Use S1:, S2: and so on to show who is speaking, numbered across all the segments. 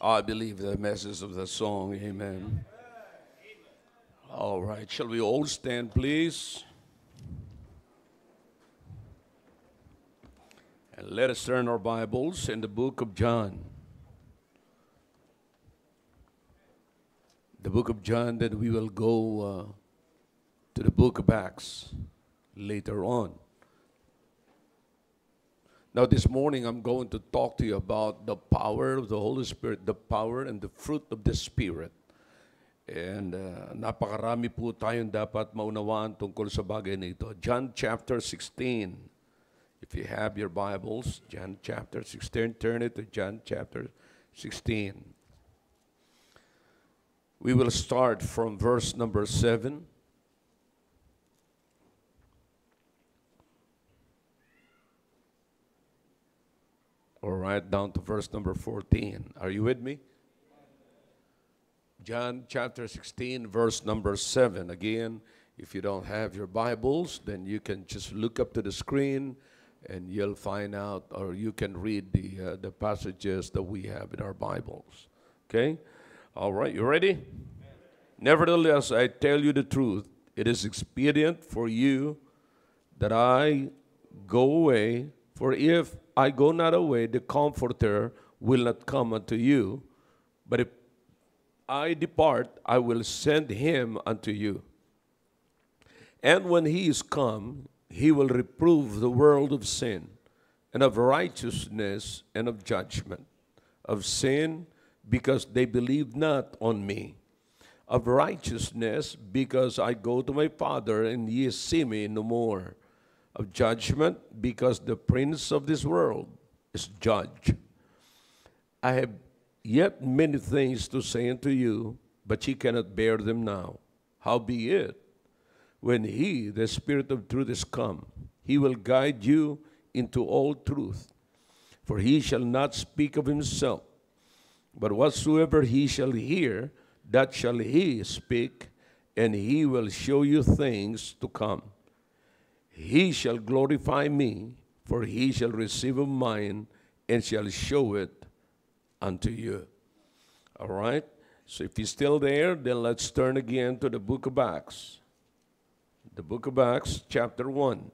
S1: I believe the message of the song. Amen. All right. Shall we all stand, please? And let us turn our Bibles in the book of John. The book of John, then we will go to the book of Acts later on. Now, this morning, I'm going to talk to you about the power of the Holy Spirit, the power and the fruit of the Spirit. And napakarami po tayong dapat maunawaan tungkol sa bagay na ito. John chapter 16. If you have your Bibles, John chapter 16, turn it to John chapter 16. We will start from verse number 7. All right, down to verse number 14. Are you with me? John chapter 16, verse number 7. Again, if you don't have your Bibles, then you can just look up to the screen and you'll find out, or you can read the passages that we have in our Bibles. Okay? All right, you ready? Nevertheless, I tell you the truth. It is expedient for you that I go away, for if I go not away, the Comforter will not come unto you. But if I depart, I will send him unto you. And when he is come, he will reprove the world of sin, and of righteousness, and of judgment. Of sin, because they believe not on me. Of righteousness, because I go to my Father, and ye see me no more. Of judgment, because the prince of this world is judged. I have yet many things to say unto you, but ye cannot bear them now. Howbeit, when he, the Spirit of truth, is come, he will guide you into all truth. For he shall not speak of himself, but whatsoever he shall hear, that shall he speak, and he will show you things to come. He shall glorify me, for he shall receive of mine, and shall show it unto you. All right? So if you're still there, then let's turn again to the book of Acts. The book of Acts, chapter 1.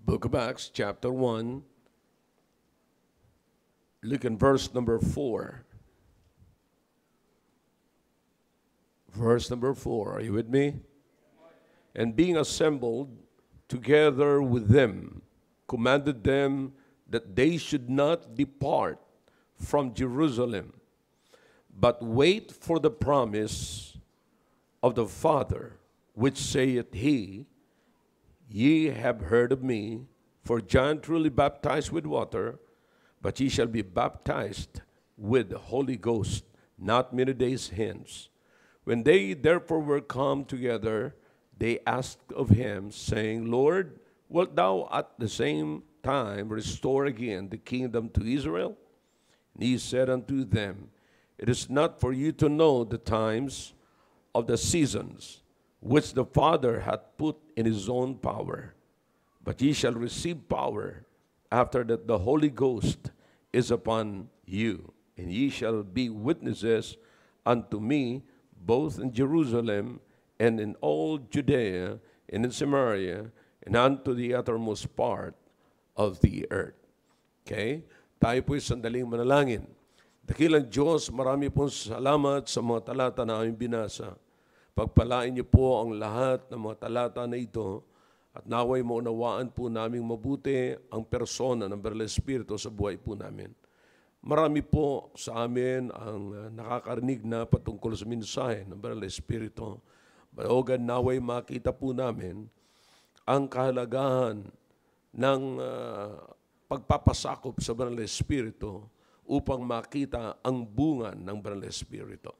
S1: Book of Acts, chapter 1. Look in verse number 4. Verse number 4. Are you with me? And being assembled together with them, commanded them that they should not depart from Jerusalem, but wait for the promise of the Father, which saith he, Ye have heard of me, for John truly baptized with water, but ye shall be baptized with the Holy Ghost not many days hence. When they therefore were come together, they asked of him, saying, Lord, wilt thou at the same time restore again the kingdom to Israel? And he said unto them, It is not for you to know the times of the seasons, which the Father hath put in his own power. But ye shall receive power after that the Holy Ghost is upon you. And ye shall be witnesses unto me, both in Jerusalem and in all Judea and in Samaria and unto the uttermost part of the earth. Okay? Tayo po'y sandaling manalangin. Dakilang Diyos, marami pong salamat sa mga talata na aming binasa. Pagpalain niyo po ang lahat ng mga talata na ito at naway maunawaan po naming mabuti ang persona ng Banal na Espiritu sa buhay po namin. Marami po sa amin ang nakakarinig na patungkol sa mensahe ng Banal na Espiritu. But O God, naway makita po namin ang kahalagahan ng pagpapasakop sa Banal na Espiritu upang makita ang bunga ng Banal na Espiritu.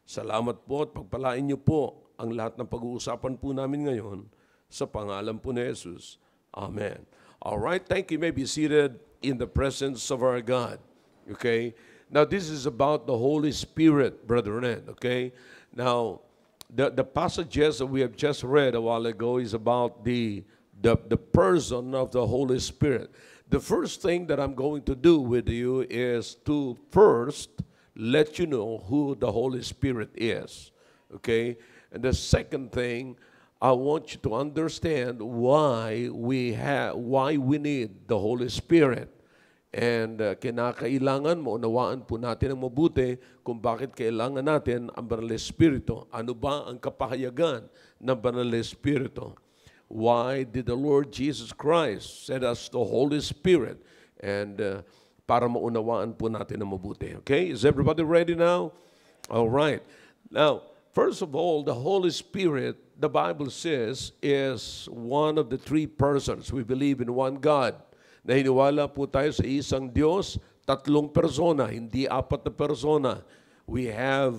S1: Salamat po at pagpalain niyo po ang lahat ng pag-uusapan po namin ngayon sa pangalan po ni Jesus. Amen. All right, thank you. You may be seated in the presence of our God. Okay? Now, this is about the Holy Spirit, Brother Ned. Okay? Now, the passages that we have just read a while ago is about the the person of the Holy Spirit. The first thing that I'm going to do with you is to first let you know who the Holy Spirit is. Okay? And the second thing, I want you to understand why we need the Holy Spirit. And kinakailangan mo, unawaan po natin ang mabuti kung bakit kailangan natin ang Banal na Espiritu. Ano ba ang kapahayagan ng Banal na Espiritu? Why did the Lord Jesus Christ send us the Holy Spirit? And para maunawaan po natin ang mabuti. Okay? Is everybody ready now? All right. Now, first of all, the Holy Spirit, the Bible says, is one of the three persons. We believe in one God. Naniniwala po tayo sa isang Diyos, tatlong persona, hindi apat na persona. We have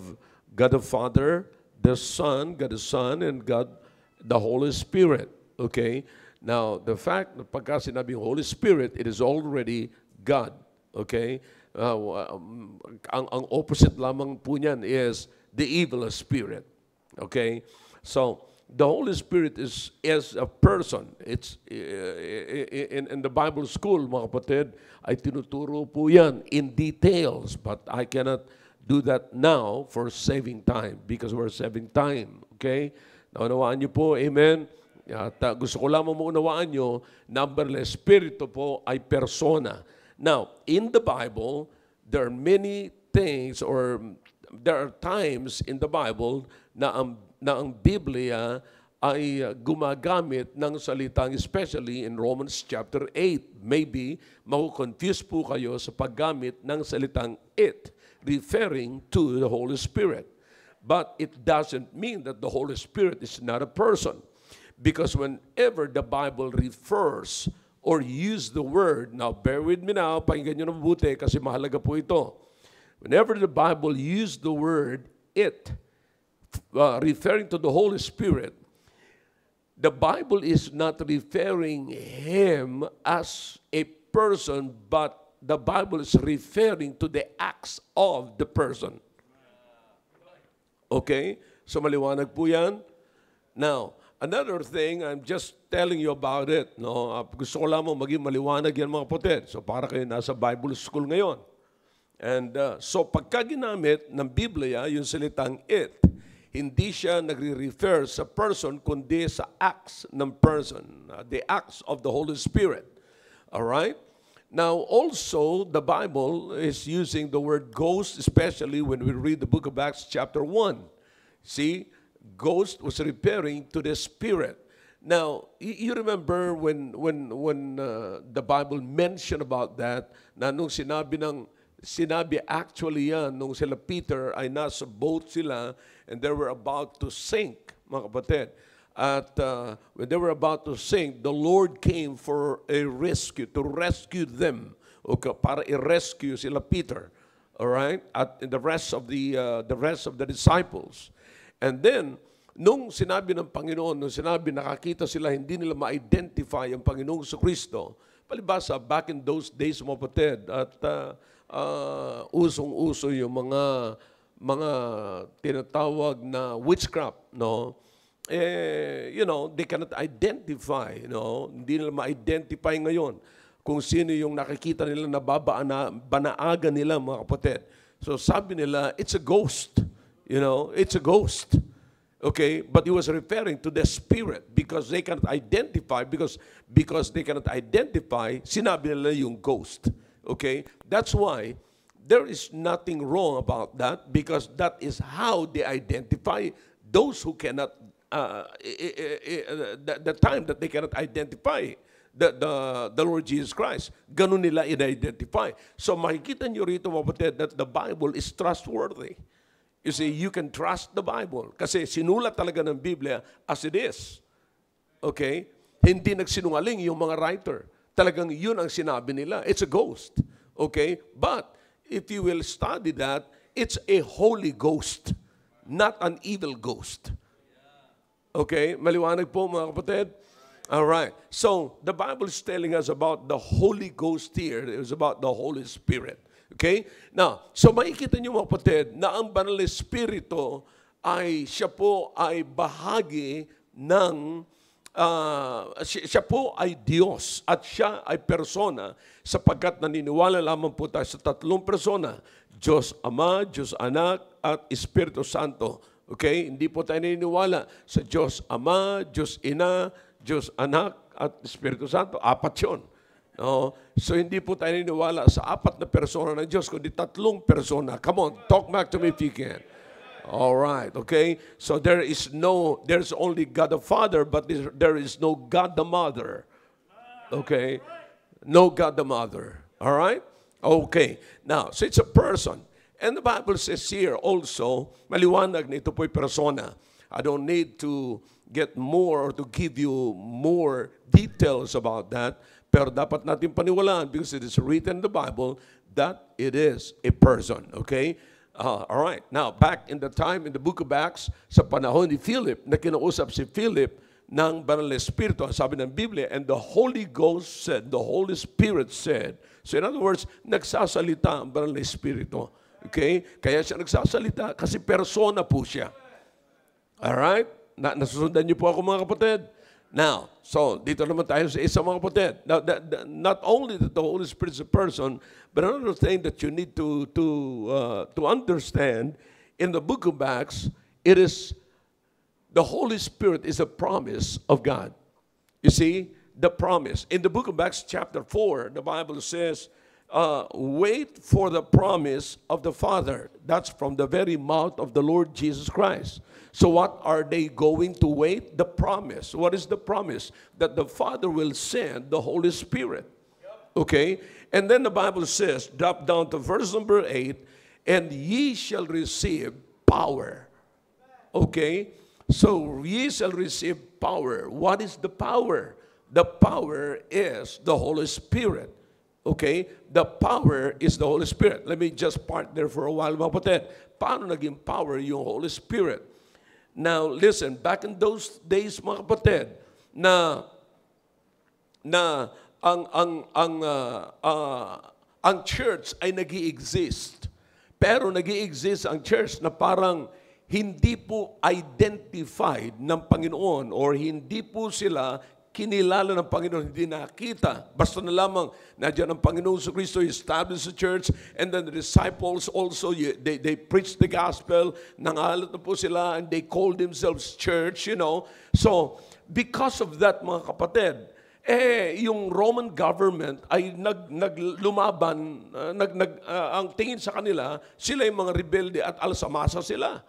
S1: God the Father, the Son, God the Son, and God the Holy Spirit. Okay? Now, the fact na pagka sinabi Holy Spirit, it is already God. Okay? Ang opposite lamang po niyan is the evil spirit. Okay? So, the Holy Spirit is a person. It's in the Bible school, mga kapatid, ay tinuturo po yan in details. But I cannot do that now for saving time because we're saving time. Okay? Naunawaan niyo po, amen? At gusto ko lamang maunawaan niyo, number na Espiritu po ay persona. Now, in the Bible, there are many things or there are times in the Bible na ang Biblia ay gumagamit ng salitang, especially in Romans chapter 8. Maybe, makukonfuse po kayo sa paggamit ng salitang it, referring to the Holy Spirit. But it doesn't mean that the Holy Spirit is not a person. Because whenever the Bible refers or use the word, now bear with me now, pakinggan nyo na mabuti kasi mahalaga po ito. Whenever the Bible use the word it, referring to the Holy Spirit, the Bible is not referring him as a person, but the Bible is referring to the acts of the person. Okay? So maliwanag po yan. Now, another thing, I'm just telling you about it. No? Gusto ko lamang maging maliwanag yan mga kapatid. So para kayo nasa Bible school ngayon. And so pagka ginamit ng Biblia yung salitang it, hindi siya nagre-refer sa person, kundi sa acts ng person, the acts of the Holy Spirit. All right? Now, also, the Bible is using the word ghost, especially when we read the book of Acts chapter 1. See, ghost was referring to the Spirit. Now, you remember when the Bible mentioned about that, na nung sinabi actually yan, nung sila Peter ay nasa boat sila and they were about to sink, mga kapatid. At when they were about to sink, the Lord came for a rescue, to rescue them. Okay, para i-rescue sila Peter. All right? At the rest of the disciples. And then, nung sinabi ng Panginoon, nung sinabi nakakita sila, hindi nila ma-identify ang Panginoong Kristo. Palibasa, back in those days, mga kapatid, at usong-uso yung mga tinatawag na witchcraft, no? You know, they cannot identify, no? Hindi nila ma-identify ngayon kung sino yung nakikita nila na banaagan nila, mga kapatid. So sabi nila, it's a ghost. You know, it's a ghost. Okay? But he was referring to the spirit because they cannot identify, because they cannot identify, sinabi nila yung ghost. Okay? That's why there is nothing wrong about that, because that is how they identify those who cannot, the time that they cannot identify the Lord Jesus Christ. Ganun nila in-identify. So makikita nyo rito, kapatid, that the Bible is trustworthy. You see, you can trust the Bible kasi sinulat talaga ng Biblia as it is. Okay? Hindi nagsinungaling yung mga writer. Talagang yun ang sinabi nila. It's a ghost. Okay? But if you will study that, it's a holy ghost, not an evil ghost. Okay? Maliwanag po, mga kapatid? All right. So, the Bible is telling us about the Holy Ghost here. It was about the Holy Spirit. Okay? Now, so makikita niyo, mga kapatid, na ang Banal na Espiritu ay siya po ay bahagi ng siya po ay Diyos at siya ay persona sapagkat naniniwala lamang po tayo sa tatlong persona, Diyos Ama, Diyos Anak, at Espiritu Santo. Okay? Hindi po tayo naniniwala sa Diyos Ama, Diyos Ina, Diyos Anak, at Espiritu Santo. Apat yun. No? So hindi po tayo naniniwala sa apat na persona ng Diyos, kundi tatlong persona. Come on, talk back to me if you can. All right, okay? So there's only God the Father, but there is no God the Mother. Okay? No God the Mother. All right? Okay. Now, so it's a person. And the Bible says here also, maliwanag na ito po'y persona. I don't need to get more or to give you more details about that, pero dapat natin paniwalaan because it is written in the Bible that it is a person. Okay? All right. Now, back in the time in the book of Acts, sa panahon ni Philip, na kinausap si Philip ng Banal na Espiritu, ang sabi ng Biblia, and the Holy Ghost said, the Holy Spirit said. So in other words, nagsasalita ang Banal na Espiritu. Okay? Kaya siya nagsasalita kasi persona po siya. All right? Nasusundan niyo po ako mga kapatid? Now, so dito naman tayo sa isang mga kapatid. Now, not only that the Holy Spirit is a person, but another thing that you need to understand in the book of Acts, it is the Holy Spirit is a promise of God. You see, the promise. In the book of Acts chapter 4, the Bible says, wait for the promise of the Father. That's from the very mouth of the Lord Jesus Christ. So what are they going to wait? The promise. What is the promise? That the Father will send the Holy Spirit. Okay? And then the Bible says, drop down to verse number 8, and ye shall receive power. Okay? So ye shall receive power. What is the power? The power is the Holy Spirit. Okay? The power is the Holy Spirit. Let me just park there for a while, mga kapatid. Paano naging power yung Holy Spirit? Now, listen, back in those days, mga kapatid, na ang church ay nag-i-exist. Pero nag-i-exist ang church na parang hindi po identified ng Panginoon or hindi po sila kinilala ng Panginoon, hindi nakita. Basta na lamang, nandiyan ang Panginoon sa Kristo, He established the church, and then the disciples also, they preached the gospel, nangalat na po sila, and they called themselves church, you know. So, because of that, mga kapatid, yung Roman government ay naglumaban, ang tingin sa kanila, sila yung mga rebelde at alsamasa sila.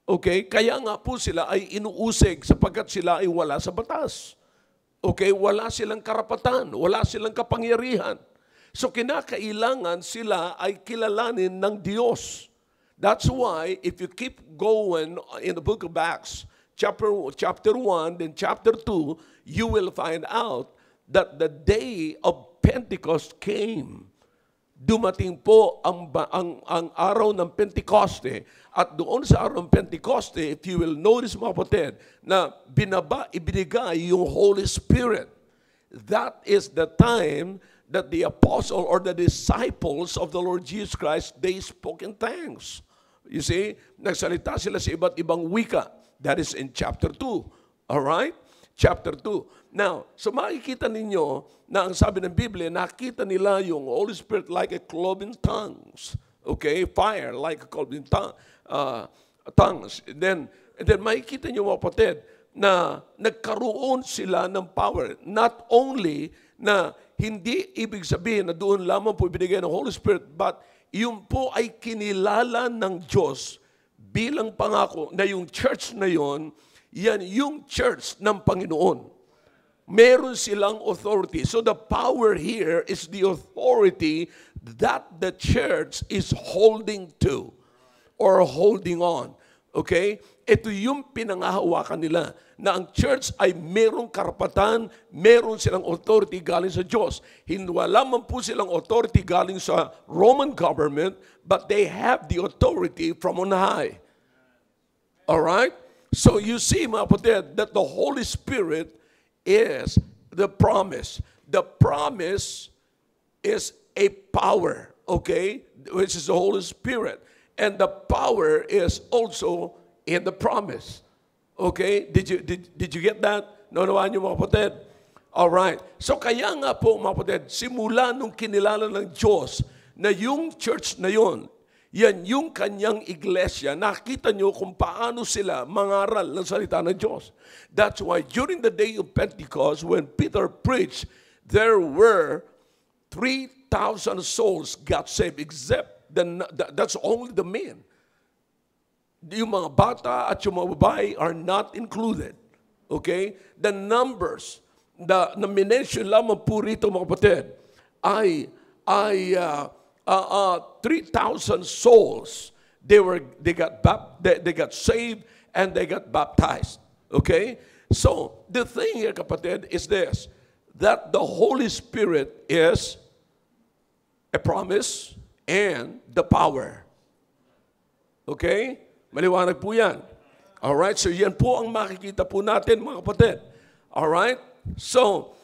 S1: Okay? Kaya nga po sila ay inuusig sapagkat sila ay wala sa batas. Okay, wala silang karapatan, wala silang kapangyarihan. So kinakailangan sila ay kilalanin ng Diyos. That's why if you keep going in the book of Acts, chapter 1, then chapter 2, you will find out that the day of Pentecost came. Dumating po ang araw ng Pentecoste. At doon sa araw ng Pentecoste, if you will notice mga kapatid, na ibinigay yung Holy Spirit. That is the time that the apostle or the disciples of the Lord Jesus Christ, they spoke in tongues. You see, nagsalita sila sa iba't ibang wika. That is in chapter 2. All right? Chapter 2. Now, so makikita ninyo na ang sabi ng Biblia, nakita nila yung Holy Spirit like a cloven tongues. Okay? Fire like a cloven tongues. And then makikita nyo mga kapatid na nagkaroon sila ng power. Not only na hindi ibig sabihin na doon lamang po ibinigay ng Holy Spirit, but yun po ay kinilala ng Diyos bilang pangako na yung church na yon, yan yung church ng Panginoon. Meron silang authority. So the power here is the authority that the church is holding to or holding on. Okay? Ito yung pinangahawakan nila na ang church ay merong karapatan, meron silang authority galing sa Diyos. Wala man po silang authority galing sa Roman government, but they have the authority from on high. Alright? So you see, mga kapatid, that the Holy Spirit is the promise. The promise is a power, okay? Which is the Holy Spirit. And the power is also in the promise. Okay? Did you get that? Naunawaan niyo mga kapatid? Alright. So kaya nga po mga kapatid, simula nung kinilala ng Diyos na yung church na yon, yan yung kanyang iglesia, nakita nyo kung paano sila mangaral ng salita ng Diyos. That's why during the day of Pentecost, when Peter preached, there were 3,000 souls got saved, except that's only the men. Yung mga bata at yung mga babae are not included. Okay? The numbers, na minention lamang po rito mga kapatid, ay 3,000 souls. They got saved and they got baptized. Okay? So, the thing here, kapatid, is this, that the Holy Spirit is a promise and the power. Okay? Maliwanag po yan. Alright? So, yan po ang makikita po natin, mga kapatid. Alright? So,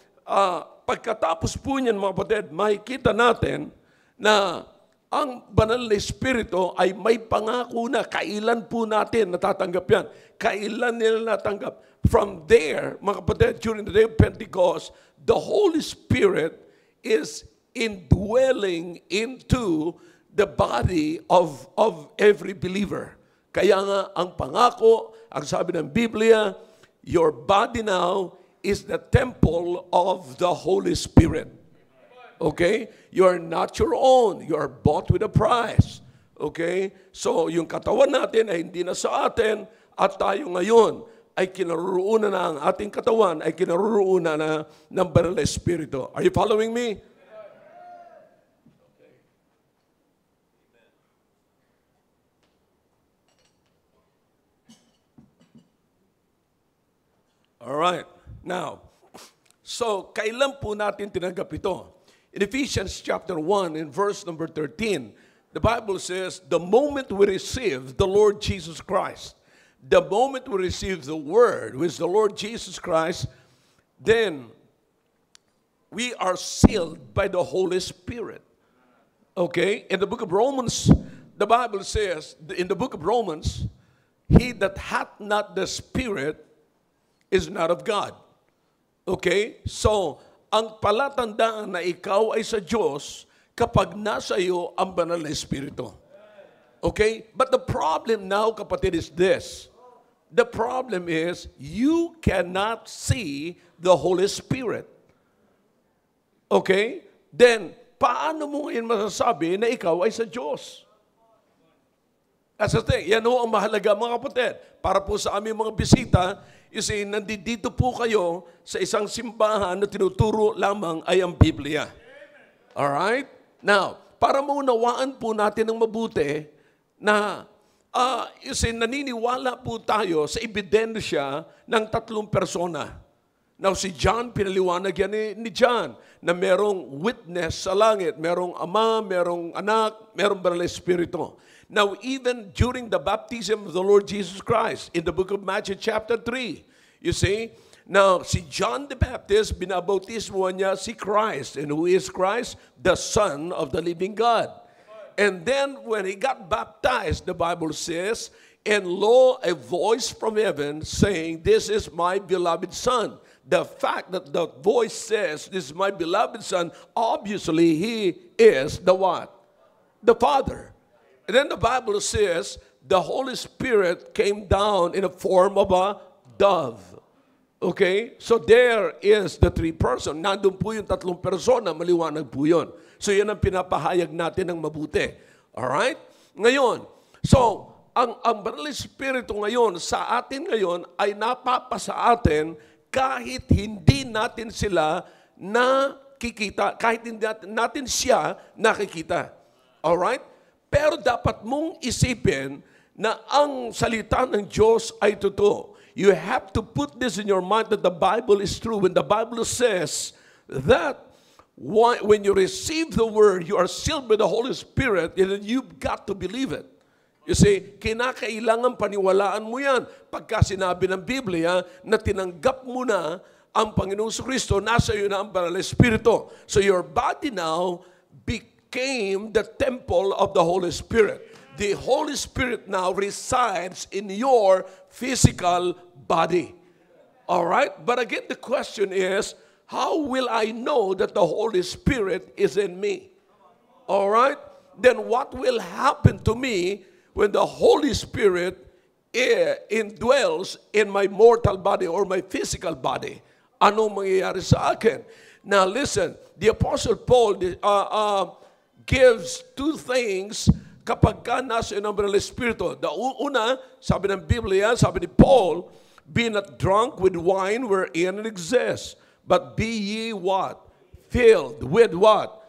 S1: pagkatapos po niyan, mga kapatid, makikita natin na ang banal na Espiritu ay may pangako na kailan po natin natatanggap yan. Kailan nila natanggap. From there, mga kapatid, during the day of Pentecost, the Holy Spirit is indwelling into the body of every believer. Kaya nga, ang pangako, ang sabi ng Biblia, your body now is the temple of the Holy Spirit. Okay? You are not your own. You are bought with a price. Okay? So, yung katawan natin ay hindi na sa atin at tayo ngayon ay kinaroroonan na ang ating katawan ay kinaroroonan na ng banal na Espiritu. Are you following me? All right. Now, so kailan po natin tinanggap ito? In Ephesians chapter 1 in verse number 13, the Bible says, the moment we receive the Lord Jesus Christ, the moment we receive the Word, which is the Lord Jesus Christ, then we are sealed by the Holy Spirit. Okay? In the book of Romans, the Bible says, in the book of Romans, he that hath not the Spirit is not of God. Okay? So, ang palatandaan na ikaw ay sa Diyos kapag nasa iyo ang banal na Espiritu. Okay? But the problem now, kapatid, is this. The problem is, you cannot see the Holy Spirit. Okay? Then, paano mo ngayon masasabi na ikaw ay sa Diyos? That's the thing. Yan ho ang mahalaga, mga kapatid. Para po sa aming mga bisita, you see, nandito po kayo sa isang simbahan na tinuturo lamang ay ang Biblia. Alright? Now, para maunawaan po natin ng mabuti na, you see, naniniwala po tayo sa ebidensya ng tatlong persona. Now, si John, pinaliwanag yan ni John na merong witness sa langit. Merong Ama, merong Anak, merong Banal na Espiritu. Now, even during the baptism of the Lord Jesus Christ, in the book of Matthew chapter 3, you see, now, si John the Baptist, binabautismo niya si Christ. And who is Christ? The Son of the living God. And then, when he got baptized, the Bible says, and lo, a voice from heaven saying, this is my beloved Son. The fact that the voice says, this is my beloved Son, obviously, he is the what? The Father. And then the Bible says, the Holy Spirit came down in a form of a dove. Okay? So there is the three person. Nandun po yung tatlong persona, maliwanag po yun. So yan ang pinapahayag natin ng mabuti. Alright? Ngayon, so, ang Banal na Espiritu ngayon, sa atin ngayon, ay napapasa atin kahit hindi natin sila nakikita, kahit hindi natin siya nakikita. Alright? Pero dapat mong isipin na ang salita ng Diyos ay totoo. You have to put this in your mind that the Bible is true. When the Bible says that when you receive the Word, you are sealed by the Holy Spirit, and you've got to believe it. You see, kinakailangan paniwalaan mo yan. Pagka sinabi ng Biblia na tinanggap mo na ang Panginoong Kristo, nasa iyo na ang Banal na Espiritu. So your body now became the temple of the Holy Spirit. The Holy Spirit now resides in your physical body. All right? But again, the question is, how will I know that the Holy Spirit is in me? All right? Then what will happen to me when the Holy Spirit indwells in my mortal body or my physical body? Anong mangyayari sa akin? Now listen, the Apostle Paul gives two things kapag ka nasa inumbrel Espiritu. The una, sabi ng Biblia, sabi ni Paul, be not drunk with wine wherein it exists, but be ye what? Filled with what?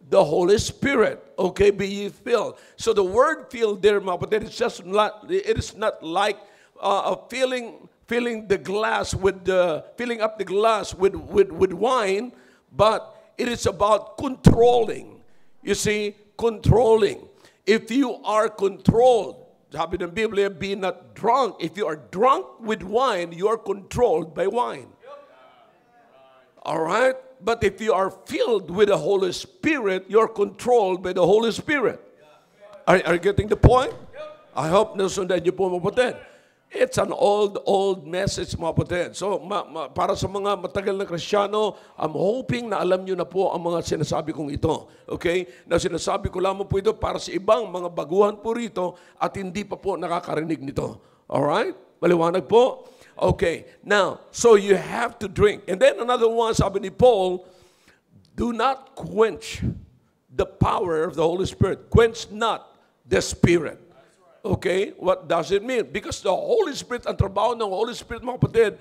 S1: The Holy Spirit. Okay, be ye filled. So the word filled there, mga kapatid, it is not like filling the glass with filling up the glass with wine, but it is about controlling. You see, controlling. If you are controlled, sabi ng Biblia, be not drunk. If you are drunk with wine, you are controlled by wine. All right? But if you are filled with the Holy Spirit, you're controlled by the Holy Spirit. Are you getting the point? I hope nasundan niyo po, mga kapatid. It's an old message, mga kapatid. So, para sa mga matagal na Kristiyano, I'm hoping na alam niyo na po ang mga sinasabi kong ito. Okay? Na sinasabi ko lamang po ito para sa ibang mga baguhan po rito at hindi pa po nakakarinig nito. Alright? Maliwanag po? Okay. Now, so you have to drink. And then another one, sabi ni Paul, do not quench the power of the Holy Spirit. Quench not the Spirit. Okay? What does it mean? Because the Holy Spirit, ang trabaho ng Holy Spirit, mga kapatid,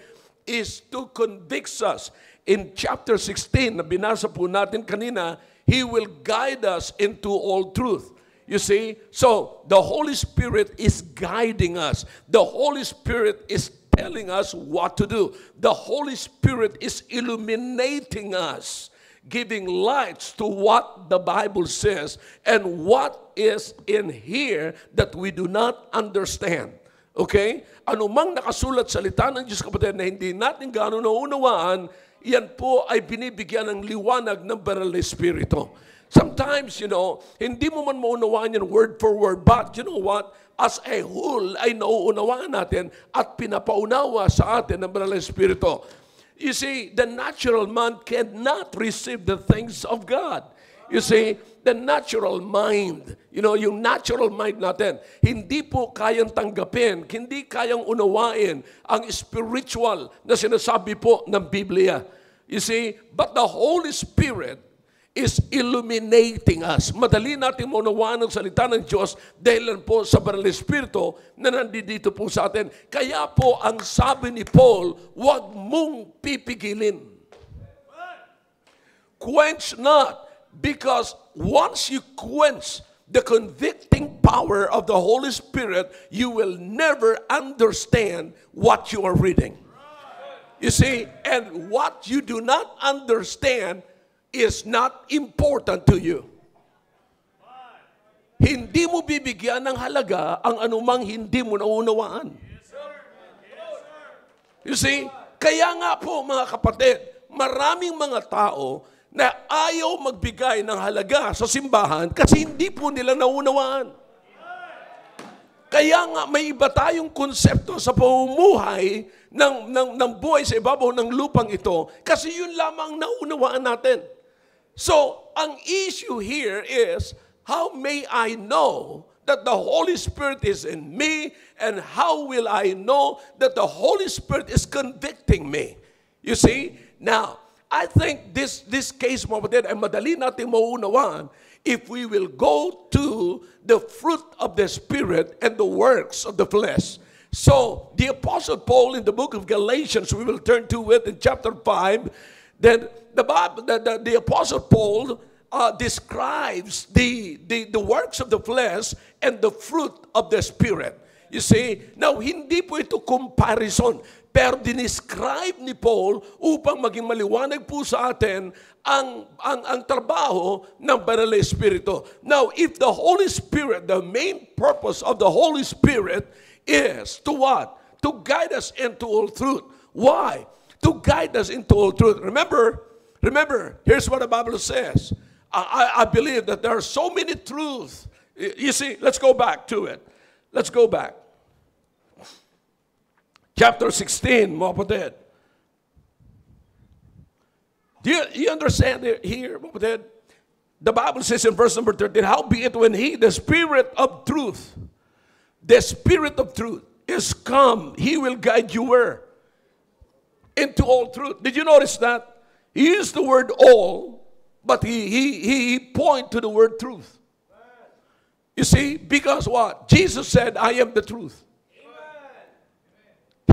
S1: is to convict us. In chapter 16, na binasa po natin kanina, He will guide us into all truth. You see? So, the Holy Spirit is guiding us. The Holy Spirit is telling us what to do. The Holy Spirit is illuminating us, giving lights to what the Bible says and what is in here that we do not understand. Okay? Anumang nakasulat sa salita ng Diyos, kapatid, na hindi natin gaano naunawaan, yan po ay binibigyan ng liwanag ng banal na Espiritu. Sometimes, hindi mo man maunawaan yan word for word, but you know what? As a whole, ay nauunawaan natin at pinapaunawa sa atin ng banal na Espiritu. You see, the natural man cannot receive the things of God. You see, the natural mind, yung natural mind natin, hindi po kayang tanggapin, hindi kayang unawain ang spiritual na sinasabi po ng Biblia. You see, but the Holy Spirit is illuminating us. Madali natin maunawaan ang salita ng Diyos dahil po sa banal na Espiritu na nandito po sa atin. Kaya po ang sabi ni Paul, huwag mong pipigilin. Quench not, because once you quench the convicting power of the Holy Spirit, you will never understand what you are reading. You see, and what you do not understand is not important to you. Hindi mo bibigyan ng halaga ang anumang hindi mo naunawaan. You see, kaya nga po mga kapatid, maraming mga tao na ayaw magbigay ng halaga sa simbahan kasi hindi po nila naunawaan. Kaya nga may iba tayong konsepto sa pamumuhay ng buhay sa ibabaw ng lupang ito kasi yun lamang naunawaan natin. So, ang issue here is, how may I know that the Holy Spirit is in me, and how will I know that the Holy Spirit is convicting me? You see? Now, I think this case, mga kapatid, ay madali natin mauunawaan if we will go to the fruit of the Spirit and the works of the flesh. So, the Apostle Paul in the book of Galatians, we will turn to it in chapter 5, then the Apostle Paul describes the works of the flesh and the fruit of the Spirit. You see, now hindi po ito comparison, pero dinescribe ni Paul upang maging maliwanag po sa atin ang trabaho ng banal na Espiritu. Now, if the Holy Spirit, the main purpose of the Holy Spirit is to what? To guide us into all truth. Why? To guide us into all truth. Remember, here's what the Bible says. I believe that there are so many truths. You see, let's go back to it. Let's go back. Chapter 16, mga kapatid. You understand here, kapatid? The Bible says in verse number 13, howbeit when he, the Spirit of truth, is come, he will guide you where? Into all truth. Did you notice that? He used the word all, but he point to the word truth. You see, because what? Jesus said, I am the truth.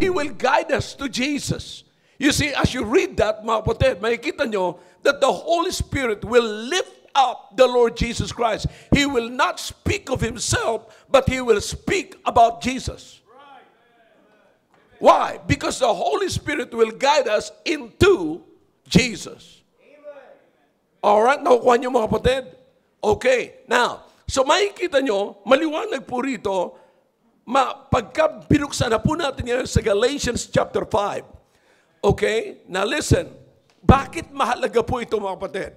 S1: He will guide us to Jesus. You see, as you read that, mga kapatid, makikita nyo that the Holy Spirit will lift up the Lord Jesus Christ. He will not speak of himself, but he will speak about Jesus. Why? Because the Holy Spirit will guide us into Jesus. Alright, nakukuha nyo mga kapatid? Okay, now, so makikita nyo, maliwanag po rito, pagka binuksan na po natin yan sa Galatians chapter 5. Okay? Now listen, bakit mahalaga po ito mga kapatid?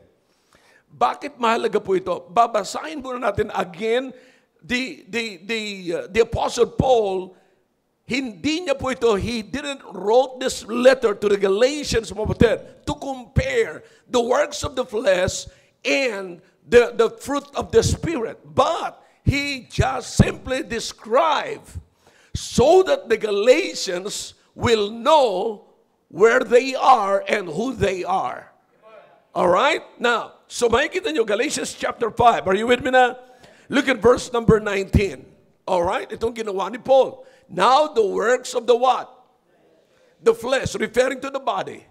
S1: Bakit mahalaga po ito? Babasahin muna natin again the Apostle Paul. Hindi niya po ito, he didn't wrote this letter to the Galatians mga kapatid to compare the works of the flesh and the fruit of the Spirit. But he just simply described so that the Galatians will know where they are and who they are. All right? Now, so makikita nyo, Galatians chapter 5. Are you with me na? Look at verse number 19. All right? Itong ginawa ni Paul. Now, the works of the what? The flesh, referring to the body.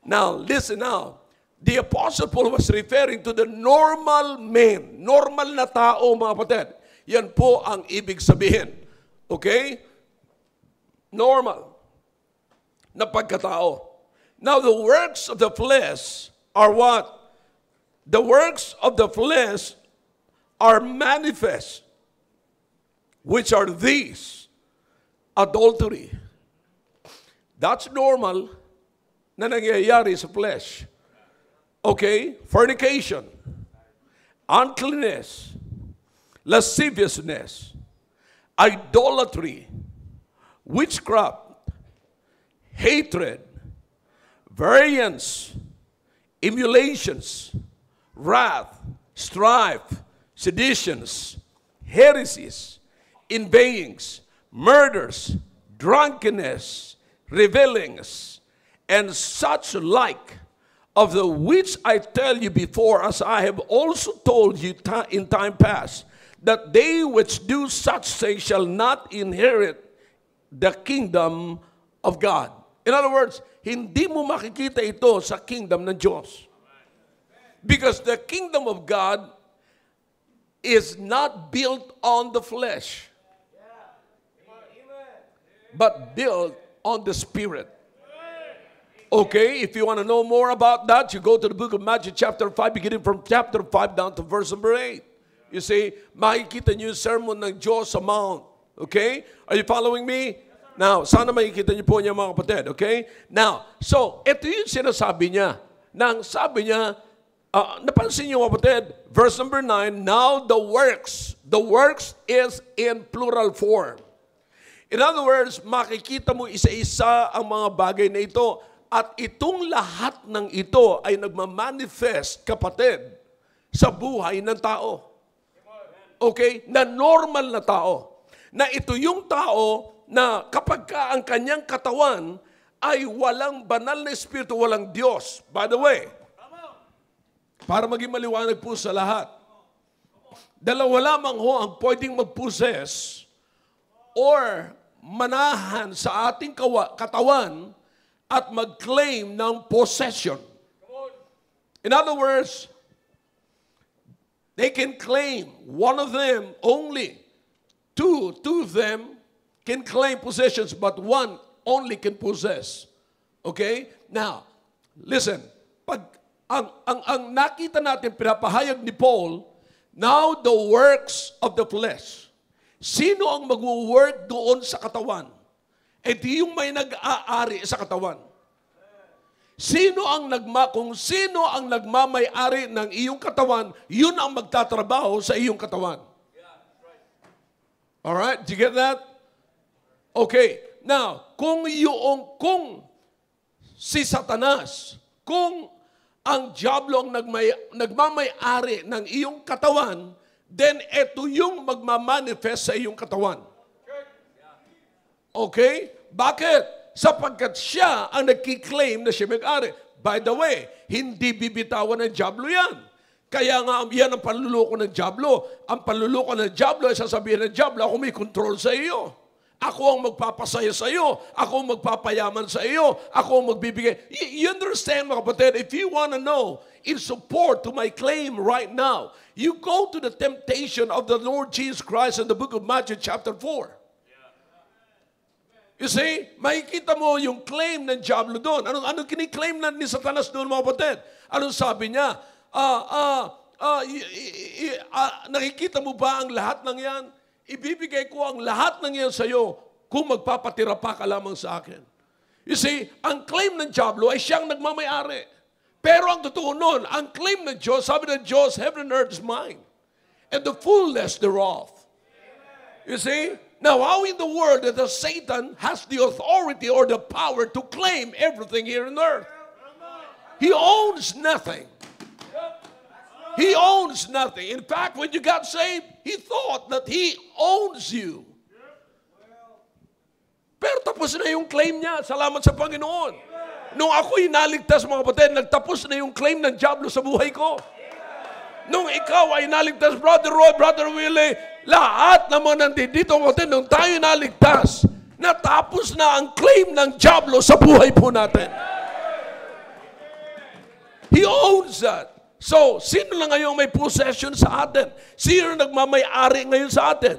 S1: Now, listen now. The Apostle Paul was referring to the normal man. Normal na tao, mga kapatid. Yan po ang ibig sabihin. Okay? Normal na pagkatao. Now, the works of the flesh are what? The works of the flesh are manifest, which are these: adultery. That's normal na nangyayari sa flesh. Okay? Fornication, uncleanness, lasciviousness, idolatry, witchcraft, hatred, variance, emulations, wrath, strife, seditions, heresies, inveighings, murders, drunkenness, revelings, and such like, of the which I tell you before, as I have also told you in time past, that they which do such things shall not inherit the kingdom of God. In other words, hindi mo makikita ito sa kingdom ng Diyos. Because the kingdom of God is not built on the flesh, but built on the Spirit. Okay, if you want to know more about that, you go to the book of Matthew chapter 5, beginning from chapter 5 down to verse number 8. You see, makikita niyo yung sermon ng Diyos sa Mount. Okay? Are you following me? Now, sana makikita niyo po niya mga kapatid. Okay? Now, so, ito yung sinasabi niya. Nang sabi niya, napansin niyo mga kapatid, verse number 9, now the works is in plural form. In other words, makikita mo isa-isa ang mga bagay na ito. At itong lahat ng ito ay nagmamanifest, kapatid, sa buhay ng tao. Okay? Na normal na tao. Na ito yung tao na kapag ka ang kanyang katawan ay walang banal na espiritu, walang Diyos. By the way, para maging maliwanag po sa lahat, dalawa lamang ho ang pwedeng mag-possess or manahan sa ating katawan at mag-claim ng possession. In other words, they can claim, one of them only, two of them can claim possessions, but one only can possess. Okay? Now, listen, pag ang nakita natin, pinapahayag ni Paul, now the works of the flesh. Sino ang mag-work doon sa katawan? Eh di yung may nag-aari sa katawan. Kung sino ang nagmamay-ari ng iyong katawan, yun ang magtatrabaho sa iyong katawan. Alright, did you get that? Okay, now, kung si Satanas, kung ang diablo ang nagmamay-ari ng iyong katawan, then ito yung magmamanifest sa iyong katawan. Okay? Bakit? Sapagkat siya ang nagkiklaim na siya may-ari. By the way, hindi bibitawan ng diablo yan. Kaya nga, yan ang panluloko ng diablo. Ang panluloko ng diablo ay sasabihin ng diablo, ako may control sa iyo. Ako ang magpapasaya sa iyo. Ako ang magpapayaman sa iyo. Ako ang magbibigay. You understand, mga kapatid, if you want to know, in support to my claim right now, you go to the temptation of the Lord Jesus Christ in the book of Matthew chapter 4. You see, makikita mo yung claim ng diablo doon. Anong kiniklaim na ni Satanas doon, mga kapatid? Anong sabi niya? Nakikita mo ba ang lahat ng yan? Ibibigay ko ang lahat ng yan sa iyo kung magpapatira pa ka lamang sa akin. You see, ang claim ng diablo ay siyang nagmamayari. Pero ang totoo nun, ang claim ng Diyos, sabi ng Diyos, heaven and earth is mine, and the fullness thereof. You see? Now, how in the world that Satan has the authority or the power to claim everything here on earth? He owns nothing. He owns nothing. In fact, when you got saved, he thought that he owns you. Pero tapos na yung claim niya. Salamat sa Panginoon. Nung ako'y naligtas, mga kapatid, nagtapos na yung claim ng diablo sa buhay ko. Nung ikaw ay naligtas, Brother Roy, Brother Willie, lahat naman nandito, mga kapatid, nung tayo naligtas, natapos na ang claim ng diablo sa buhay po natin. He owns that. So, sino lang ngayon may possession sa atin? Sino nagmamay-ari ngayon sa atin?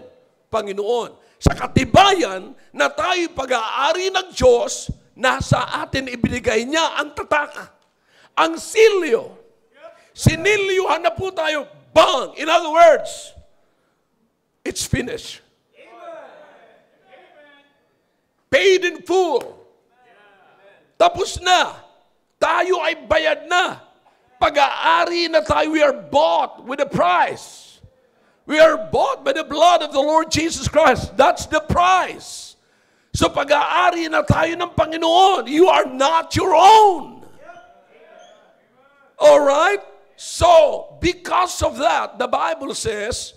S1: Panginoon. Sa katibayan na tayo pag-aari ng Diyos, nasa atin ibinigay niya ang tataka. Ang silyo. Sinilyuhan na po tayo. Bang! In other words, it's finished. Paid in full. Tapos na. Tayo ay bayad na. Pag-aari na tayo, we are bought with a price. We are bought by the blood of the Lord Jesus Christ. That's the price. So pag-aari na tayo ng Panginoon. You are not your own. Alright? So, because of that, the Bible says,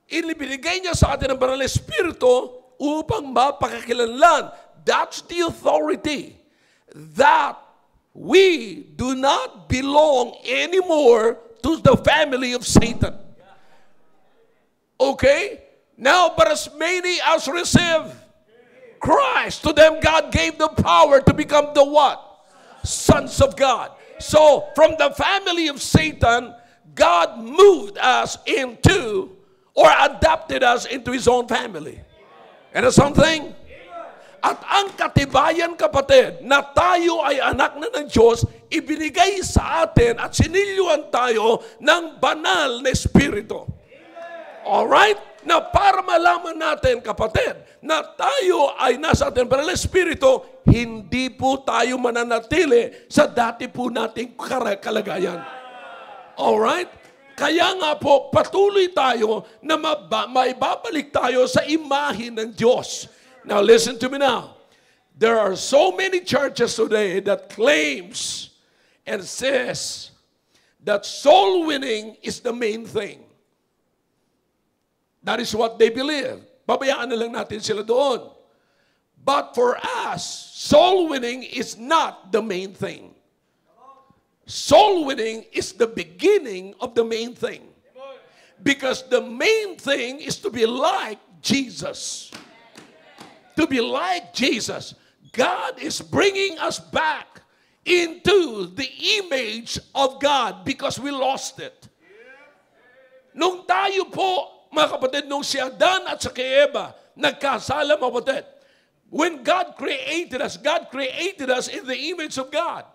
S1: inibinigay niya sa atin ang Banal na Espiritu upang mapakakilanlan. That's the authority that we do not belong anymore to the family of Satan. Okay? Now, but as many as receive Christ, to them God gave the power to become the what? Sons of God. So, from the family of Satan, God moved us into, or adopted us into His own family. And that's something? At ang katibayan, kapatid, na tayo ay anak na ng Diyos, ibinigay sa atin at sinilyuhan tayo ng banal na Espiritu. Alright? Na para malaman natin, kapatid, na tayo ay nasa atin banal na Espiritu, hindi po tayo mananatili sa dati po nating kalagayan. Alright? Kaya nga po, patuloy tayo na maibabalik tayo sa imahe ng Diyos. Now listen to me now. There are so many churches today that claims and says that soul winning is the main thing. That is what they believe. Pabayaan na lang natin sila doon. But for us, soul winning is not the main thing. Soul winning is the beginning of the main thing. Because the main thing is to be like Jesus. To be like Jesus. God is bringing us back into the image of God because we lost it. Nung tayo po, mga kapatid, nung si Adan at si Eva, nagkasala, mga kapatid, when God created us in the image of God.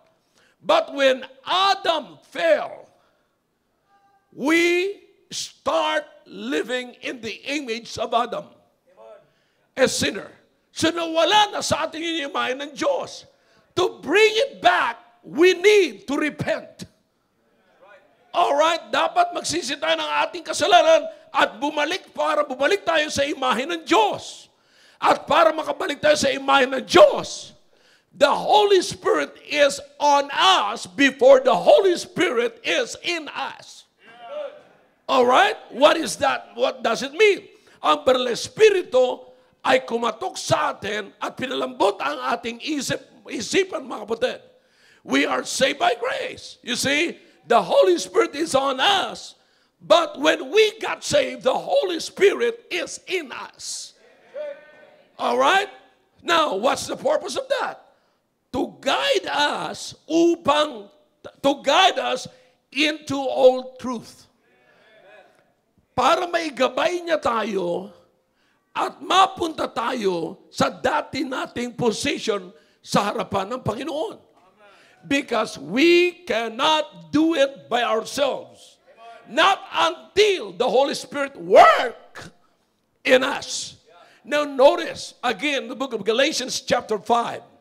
S1: But when Adam fell, we start living in the image of Adam. A sinner. So nawala na sa ating yung imahe ng Diyos. To bring it back, we need to repent. Alright, dapat magsisi tayo ng ating kasalanan at bumalik tayo sa imahe ng Diyos. At para makabalik tayo sa imahe ng Diyos, the Holy Spirit is on us before the Holy Spirit is in us. Alright? What is that? What does it mean? Ang Banal na Espiritu ay kumatok sa atin at pinalambot ang ating isipan, mga kapatid. We are saved by grace. You see, the Holy Spirit is on us, but when we got saved, the Holy Spirit is in us. Alright? Now, what's the purpose of that? To guide us into all truth. Para maigabay niya tayo at mapunta tayo sa dati nating position sa harapan ng Panginoon. Because we cannot do it by ourselves. Not until the Holy Spirit work in us. Now notice, again, the book of Galatians chapter 5.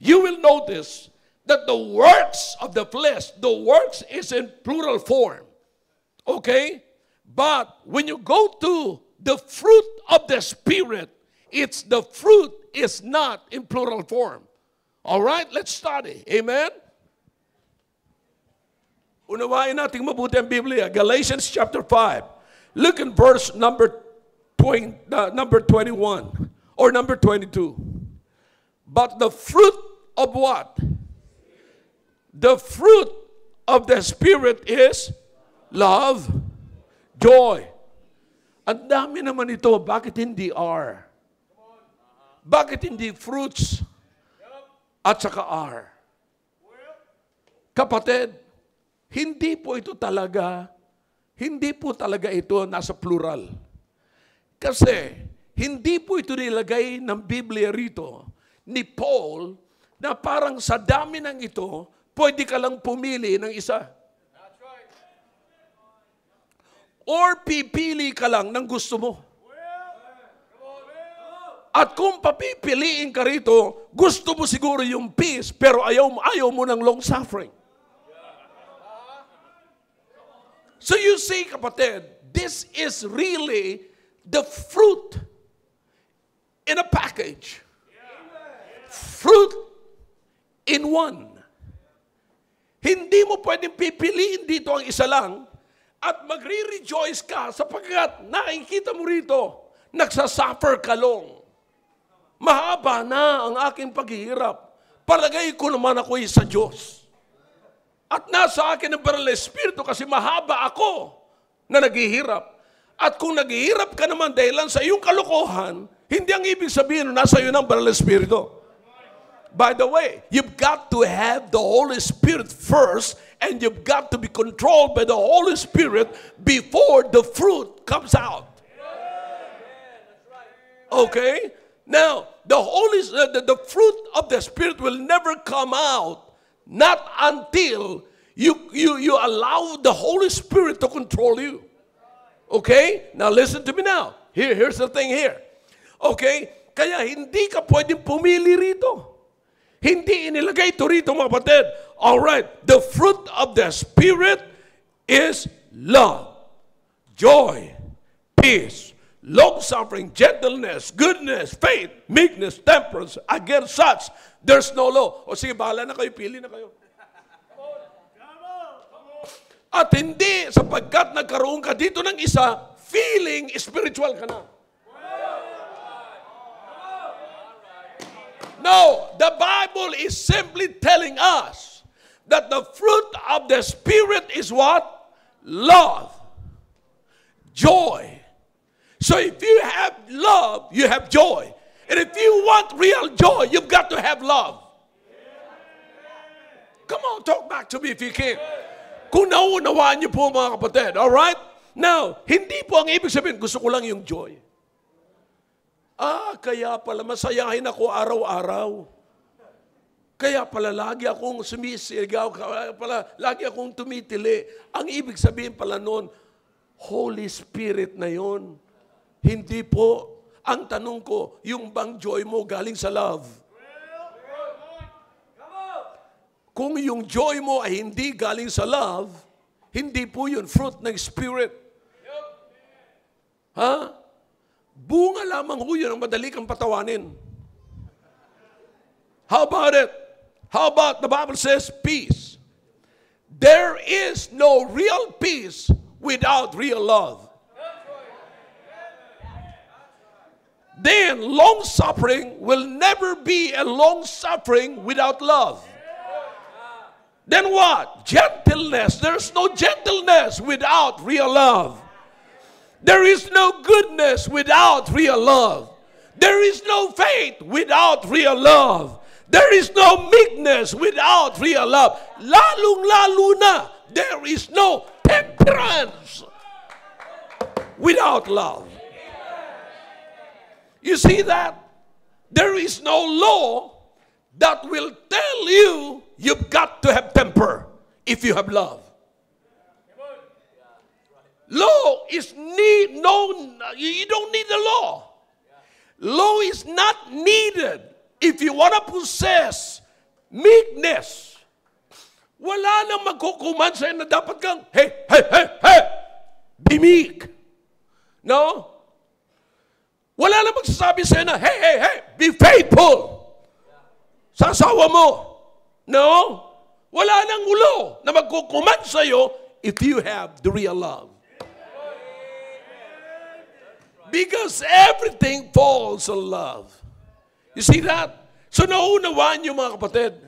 S1: You will notice that the works of the flesh, the works is in plural form. Okay? But when you go to the fruit of the Spirit, it's the fruit is not in plural form. All right? Let's study. Amen? Unawain natin mabuti ang Biblia. Galatians chapter 5. Look in verse number 21 or number 22. But the fruit of what? The fruit of the Spirit is love, joy. Ang dami naman ito. Bakit hindi R? Bakit hindi fruits at saka R? Kapatid, hindi po talaga ito nasa plural. Kasi, hindi po ito nilagay ng Biblia rito ni Paul na parang sa dami ng ito, pwede ka lang pumili ng isa. That's right. Or pipili ka lang ng gusto mo. At kung papipiliin ka rito, gusto mo siguro yung peace, pero ayaw mo ng long suffering. So you see, kapatid, this is really the fruit in a package. Fruit in one. Hindi mo pwedeng pipiliin dito ang isa lang at magre-rejoice ka sapagkat nakikita mo rito, nagsasuffer ka long. Mahaba na ang aking paghihirap. Palagay ko naman ako'y sa Diyos. At nasa akin ang Banal na Espiritu kasi mahaba ako na naghihirap. At kung naghihirap ka naman dahilan sa iyong kalokohan, hindi ang ibig sabihin na nasa iyo ng Banal na Espiritu. By the way, you've got to have the Holy Spirit first and you've got to be controlled by the Holy Spirit before the fruit comes out. Okay? Now, the fruit of the Spirit will never come out not until you allow the Holy Spirit to control you. Okay? Now listen to me now. Here's the thing here. Okay? Kaya hindi ka pwedeng pumili rito. Hindi inilagay ito rito, mga kapatid. Alright, the fruit of the Spirit is love, joy, peace, long-suffering, gentleness, goodness, faith, meekness, temperance. Against such, there's no law. O sige, bahala na kayo, pili na kayo. At hindi, sapagkat nagkaroon ka dito ng isa, feeling spiritual ka na. No, the Bible is simply telling us that the fruit of the Spirit is what? Love, joy. So if you have love, you have joy. And if you want real joy, you've got to have love. Come on, talk back to me if you can. Kung nauunawaan niyo po, mga kapatid, alright? Now, hindi po ang ibig sabihin, gusto ko lang yung joy. Kaya pala masayahin ako araw-araw. Kaya pala lagi akong sumisigaw, kaya pala lagi akong tumitili. Ang ibig sabihin pala noon, Holy Spirit na yon. Hindi po. Ang tanong ko, yung bang joy mo galing sa love? Kung yung joy mo ay hindi galing sa love, hindi po yun fruit ng Spirit. Ha? Bunga lamang ho yun ang madali kang patawanin. How about it? How about the Bible says peace? There is no real peace without real love. Then long-suffering will never be a long-suffering without love. Then what? Gentleness. There's no gentleness without real love. There is no goodness without real love. There is no faith without real love. There is no meekness without real love. Lalong-lalo na, there is no temperance without love. You see that? There is no law that will tell you you've got to have temper if you have love. Law is you don't need the law. Law is not needed if you want to possess meekness. Wala nang magkukuman sa'yo na dapat kang, hey, be meek. No? Wala nang magsasabi sa'yo na, hey, be faithful. Sa asawa mo. No? Wala nang ulo na magkukuman sa'yo if you have the real love. Because everything falls on love. You see that? So naunawaan niyo mga kapatid,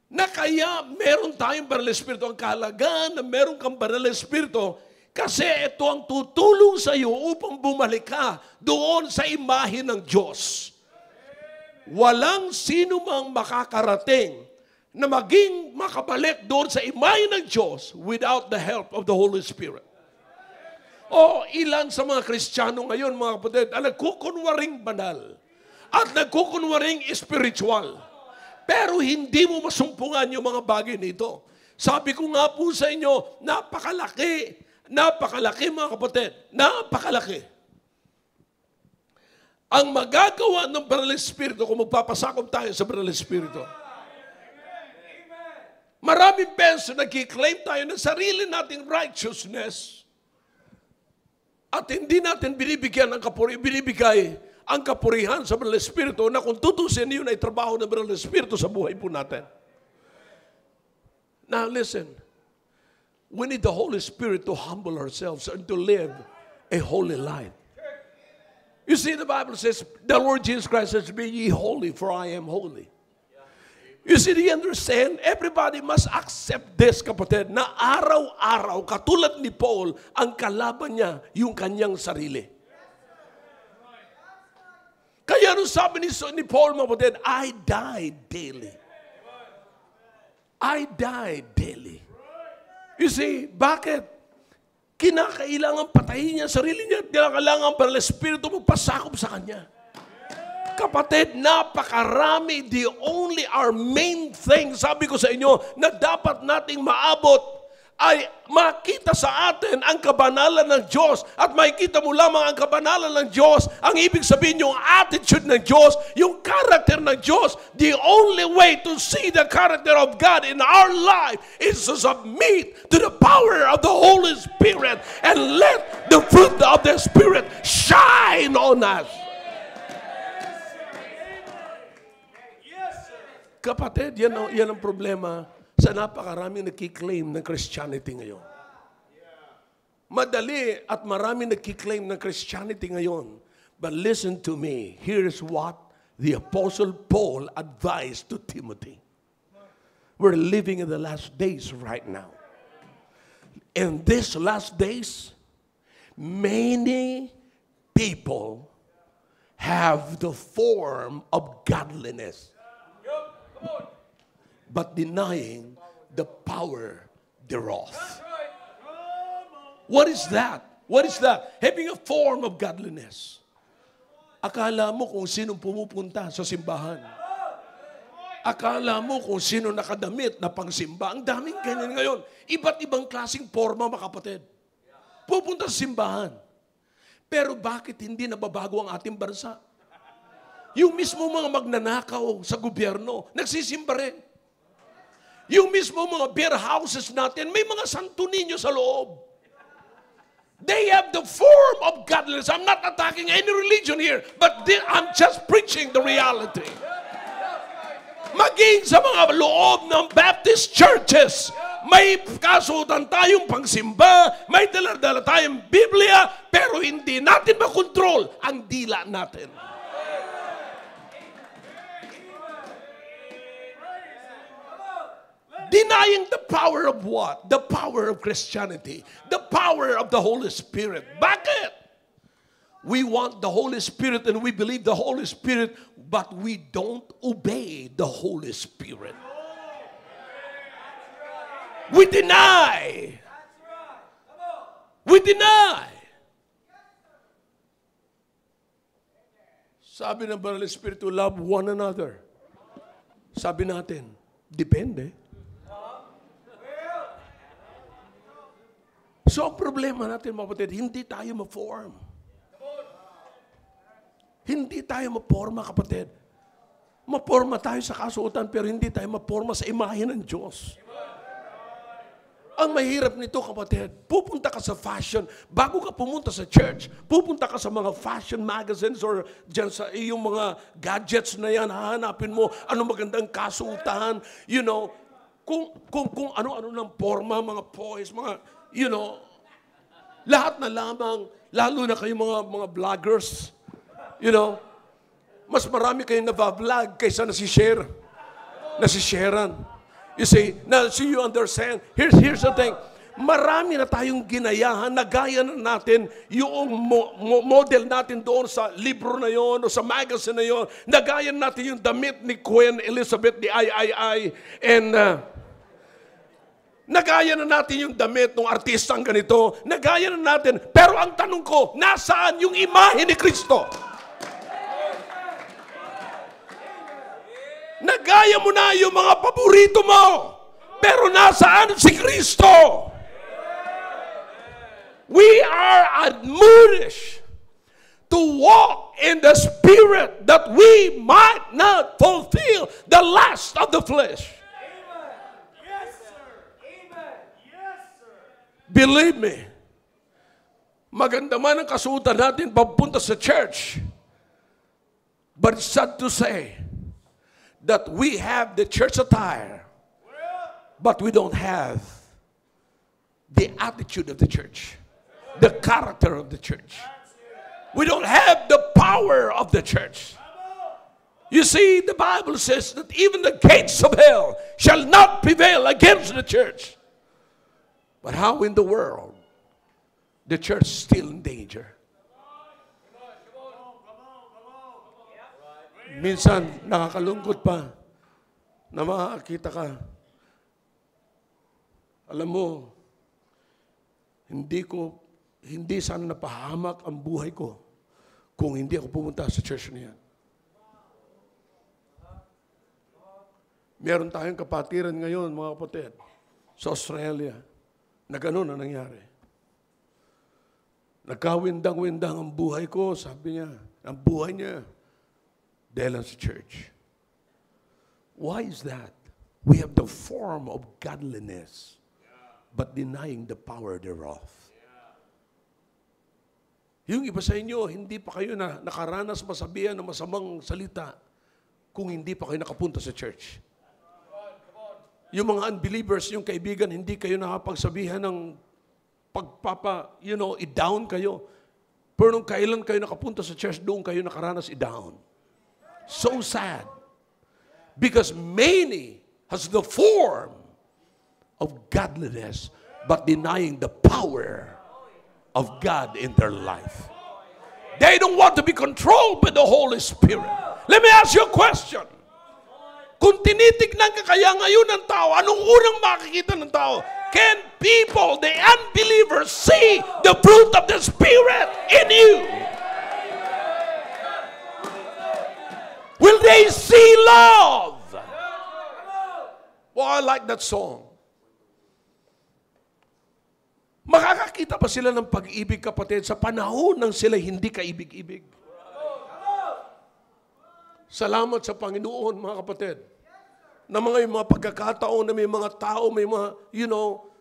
S1: na kaya meron tayong banal na espiritu. Ang kahalagaan na meron kang banal na espiritu, kasi ito ang tutulong sa iyo upang bumalik ka doon sa imahe ng Diyos. Walang sino mang makakarating na maging makabalik doon sa imahe ng Diyos without the help of the Holy Spirit. O ilan sa mga Kristiyano ngayon, mga kapatid, ang nagkukunwaring banal at nagkukunwaring spiritual. Pero hindi mo masumpungan yung mga bagay nito. Sabi ko nga po sa inyo, napakalaki mga kapatid, napakalaki. Ang magagawa ng Banal na Espiritu, kung magpapasakop tayo sa Banal na Espiritu, maraming beses nag-claim tayo ng sarili nating righteousness at hindi natin binibigay ang kapurihan sa Banal na Espiritu na kung tutusin yun ay trabaho ng Banal na Espiritu sa buhay po natin. Now listen, we need the Holy Spirit to humble ourselves and to live a holy life. You see, the Bible says, the Lord Jesus Christ says, be ye holy, for I am holy. You see, do you understand? Everybody must accept this, kapatid, na araw-araw, katulad ni Paul, ang kalaban niya, yung kanyang sarili. Kaya nung sabi ni Paul, mga kapatid, I die daily. I die daily. You see, bakit? Kinakailangan patayin niya sarili niya. Kinakailangan para ang Espiritu magpasakop sa kanya. Kapatid, napakarami. Our main thing, sabi ko sa inyo, na dapat nating maabot ay makita sa atin ang kabanalan ng Diyos. At makikita mo lamang ang kabanalan ng Diyos. Ang ibig sabihin yung attitude ng Diyos, yung character ng Diyos. The only way to see the character of God in our life is to submit to the power of the Holy Spirit and let the fruit of the Spirit shine on us. Kapatid, yan ang problema sa napakaraming nagkiklaim ng Christianity ngayon. Madali at maraming nagkiklaim ng Christianity ngayon. But listen to me. Here's what the Apostle Paul advised to Timothy. We're living in the last days right now. In these last days, many people have the form of godliness, but denying the power thereof. What is that? What is that? Having a form of godliness. Akala mo kung sinong pumupunta sa simbahan. Akala mo kung sino nakadamit na pangsimba. Ang daming ganyan ngayon. Iba't ibang klaseng forma, mga kapatid. Pupunta sa simbahan. Pero bakit hindi nababago ang ating bansa? Yung mismo mga magnanakaw sa gobyerno, nagsisimba rin. Yung mismo mga beer houses natin, may mga santo ninyo sa loob. They have the form of godliness. I'm not attacking any religion here, but I'm just preaching the reality. Maging sa mga loob ng Baptist churches, may kasuotan tayong pangsimba, may dala-dala tayong Biblia, pero hindi natin makontrol ang dila natin. Denying the power of what? The power of Christianity. The power of the Holy Spirit. Bakit? We want the Holy Spirit and we believe the Holy Spirit, but we don't obey the Holy Spirit. We deny. We deny. Sabi ng Banal Espiritu, love one another. Sabi natin, depende. So, ang problema natin, mga kapatid, hindi tayo ma-form. Hindi tayo ma-forma, kapatid. Ma-forma tayo sa kasuotan, pero hindi tayo ma-forma sa imahe ng Diyos. Ang mahirap nito, kapatid, pupunta ka sa fashion, bago ka pumunta sa church, pupunta ka sa mga fashion magazines or dyan sa iyong mga gadgets na yan, hahanapin mo, ano magandang kasuotan, you know, kung ano-ano ng forma, mga poise, mga, you know, lahat na lamang, lalo na kayong mga vloggers, you know, mas marami kayong nabavlog kaysa nasishare, nasisharean. You see, now, so you understand, here's the thing, marami na tayong ginayahan, nagaya na natin yung model natin doon sa libro na yon o sa magazine na yon, nagaya natin yung damit ni Queen Elizabeth, ni III, and nagaya na natin yung damit ng artistang ganito. Nagaya na natin. Pero ang tanong ko, nasaan yung imahe ni Kristo? Nagaya mo na yung mga paborito mo. Pero nasaan si Kristo? We are admonished to walk in the Spirit that we might not fulfill the lust of the flesh. Believe me, maganda man ang kasuotan natin papunta sa church. But it's sad to say that we have the church attire, but we don't have the attitude of the church, the character of the church. We don't have the power of the church. You see, the Bible says that even the gates of hell shall not prevail against the church. But how in the world the church is still in danger? Minsan, nakakalungkot pa na makakita ka. Alam mo, hindi sana napahamak ang buhay ko kung hindi ako pumunta sa church na yan. Meron tayong kapatiran ngayon, mga kapatid, sa Australia, na gano'n ang nangyari. Nagkawindang-windang ang buhay ko, sabi niya, ang buhay niya, dahil sa church. Why is that? We have the form of godliness, but denying the power thereof. Yung iba sa inyo, hindi pa kayo nakaranas masabihan ng masamang salita kung hindi pa kayo nakapunta sa church. Yung mga unbelievers, yung kaibigan, hindi kayo nakapagsabihan ng i-down kayo. Pero nung kailan kayo nakapunta sa church, doon kayo nakaranas i-down. So sad. Because many has the form of godliness, but denying the power of God in their life. They don't want to be controlled by the Holy Spirit. Let me ask you a question. Kung tinitignan ka kaya ngayon ng tao, anong unang makikita ng tao? Can people, the unbelievers, see the fruit of the Spirit in you? Will they see love? Well, I like that song. Makakakita pa sila ng pag-ibig, kapatid, sa panahon ng sila hindi kaibig-ibig. Salamat sa Panginoon, mga kapatid, na mga pagkakataon na may mga tao, may mga,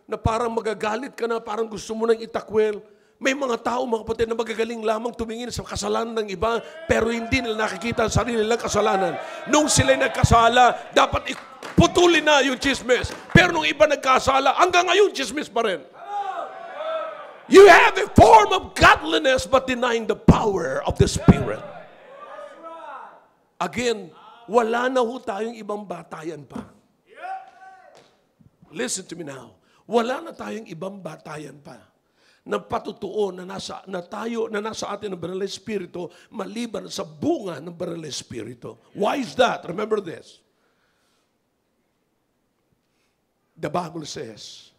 S1: na parang magagalit ka na, parang gusto mo nang itakwil. May mga tao, mga kapatid, na magagaling lamang tumingin sa kasalanan ng iba, pero hindi nila nakikita ang sarili nilang kasalanan. Nung sila'y nagkasala, dapat putulin na yung chismis. Pero nung iba nagkasala, hanggang ngayon chismis pa rin. You have a form of godliness but denying the power of the Spirit. Again, wala na ho tayong ibang batayan pa. Listen to me now. Wala na tayong ibang batayan pa ng patutuo na nasa atin ng Banal na Espiritu maliban sa bunga ng Banal na Espiritu. Why is that? Remember this. The Bible says,